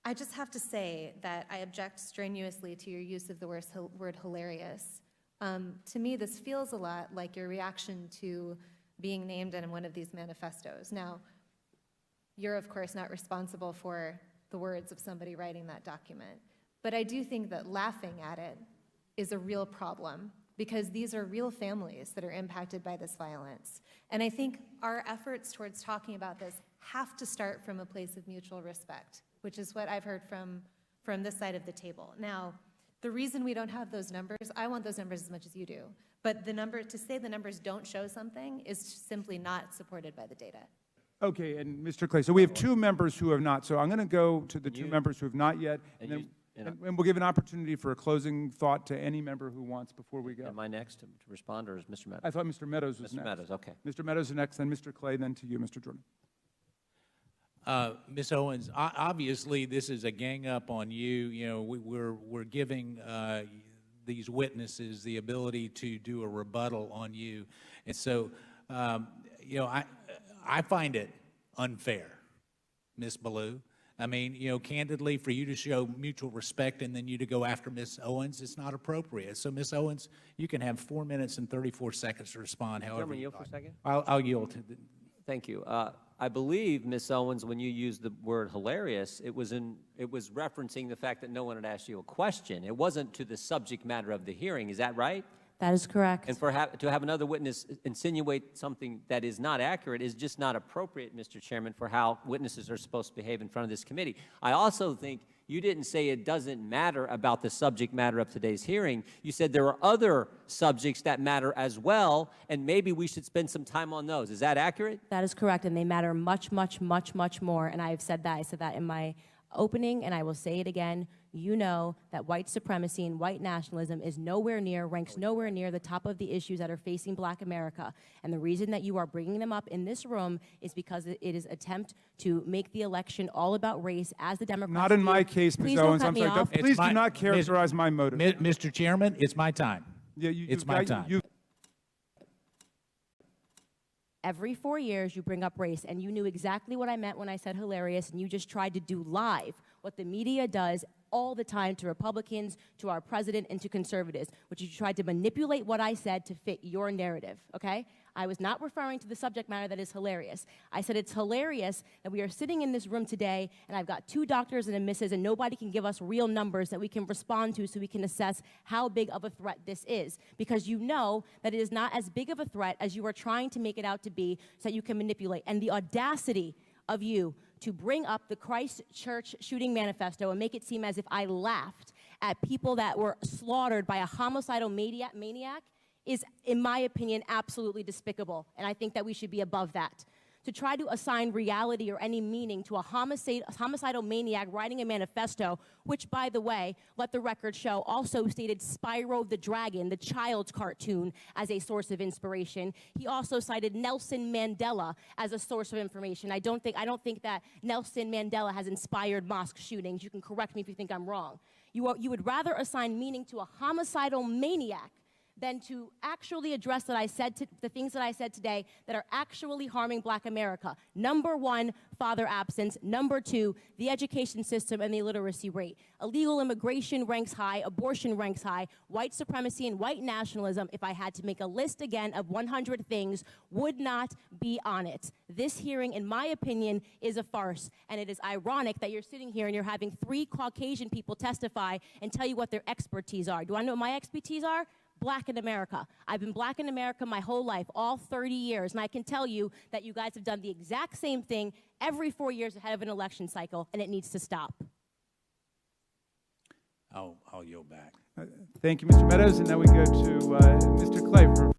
I just have to say that I object strenuously to your use of the word hilarious. To me, this feels a lot like your reaction to being named in one of these manifestos. Now, you're of course not responsible for the words of somebody writing that document, but I do think that laughing at it is a real problem because these are real families that are impacted by this violence. And I think our efforts towards talking about this have to start from a place of mutual respect, which is what I've heard from this side of the table. Now, the reason we don't have those numbers, I want those numbers as much as you do, but to say the numbers don't show something is simply not supported by the data. Okay, and Mr. Clay, so we have two members who have not, so I'm going to go to the two members who have not yet, and we'll give an opportunity for a closing thought to any member who wants before we go. Am I next to respond, or is Mr. Meadows? I thought Mr. Meadows was Mr. next. Meadows, okay. Mr. Meadows is next, then Mr. Clay, then to you, Mr. Jordan. Ms. Owens, obviously this is a gang up on you. You know, we're giving these witnesses the ability to do a rebuttal on you, and so you know, I find it unfair, Ms. Ballou. I mean, you know, candidly, for you to show mutual respect and then you to go after Ms. Owens, it's not appropriate. So, Ms. Owens, you can have 4 minutes and 34 seconds to respond. However, yield for a second. I'll yield to. Thank you. I believe, Ms. Owens, when you used the word hilarious, it was referencing the fact that no one had asked you a question. It wasn't to the subject matter of the hearing. Is that right? That is correct. And to have another witness insinuate something that is not accurate is just not appropriate, Mr. Chairman, for how witnesses are supposed to behave in front of this committee. I also think you didn't say it doesn't matter about the subject matter of today's hearing. You said there are other subjects that matter as well, and maybe we should spend some time on those. Is that accurate? That is correct, and they matter much, much, much, much more, and I have said that. I said that in my opening, and I will say it again. You know that white supremacy and white nationalism is ranks nowhere near the top of the issues that are facing Black America. And the reason that you are bringing them up in this room is because it is an attempt to make the election all about race as the Democrats Not in my case, Ms. Owens. I'm sorry. Please do not characterize my motive. Mr. Chairman, it's my time. Yeah, it's my time. Every 4 years, you bring up race, and you knew exactly what I meant when I said hilarious, and you just tried to do live what the media does all the time to Republicans, to our president, and to conservatives, which you tried to manipulate what I said to fit your narrative, okay? I was not referring to the subject matter that is hilarious. I said it's hilarious that we are sitting in this room today, and I've got 2 doctors and a missus, and nobody can give us real numbers that we can respond to so we can assess how big of a threat this is, because you know that it is not as big of a threat as you are trying to make it out to be so that you can manipulate. And the audacity of you to bring up the Christchurch shooting manifesto and make it seem as if I laughed at people that were slaughtered by a homicidal maniac is, in my opinion, absolutely despicable. And I think that we should be above that. To try to assign reality or any meaning to a homicidal maniac writing a manifesto, which, by the way, let the record show, also stated Spyro the Dragon, the child's cartoon, as a source of inspiration. He also cited Nelson Mandela as a source of information. I don't think that Nelson Mandela has inspired mosque shootings. You can correct me if you think I'm wrong. You would rather assign meaning to a homicidal maniac than to actually address the things that I said today that are actually harming Black America. Number 1, father absence. Number 2, the education system and the illiteracy rate. Illegal immigration ranks high, abortion ranks high, white supremacy and white nationalism, if I had to make a list again of 100 things, would not be on it. This hearing, in my opinion, is a farce, and it is ironic that you're sitting here and you're having 3 Caucasian people testify and tell you what their expertise are. Do I know what my expertise are? Black in America. I've been Black in America my whole life, all 30 years, and I can tell you that you guys have done the exact same thing every 4 years ahead of an election cycle, and it needs to stop. I'll yield back. Thank you, Mr. Meadows, and now we go to Mr. Clay for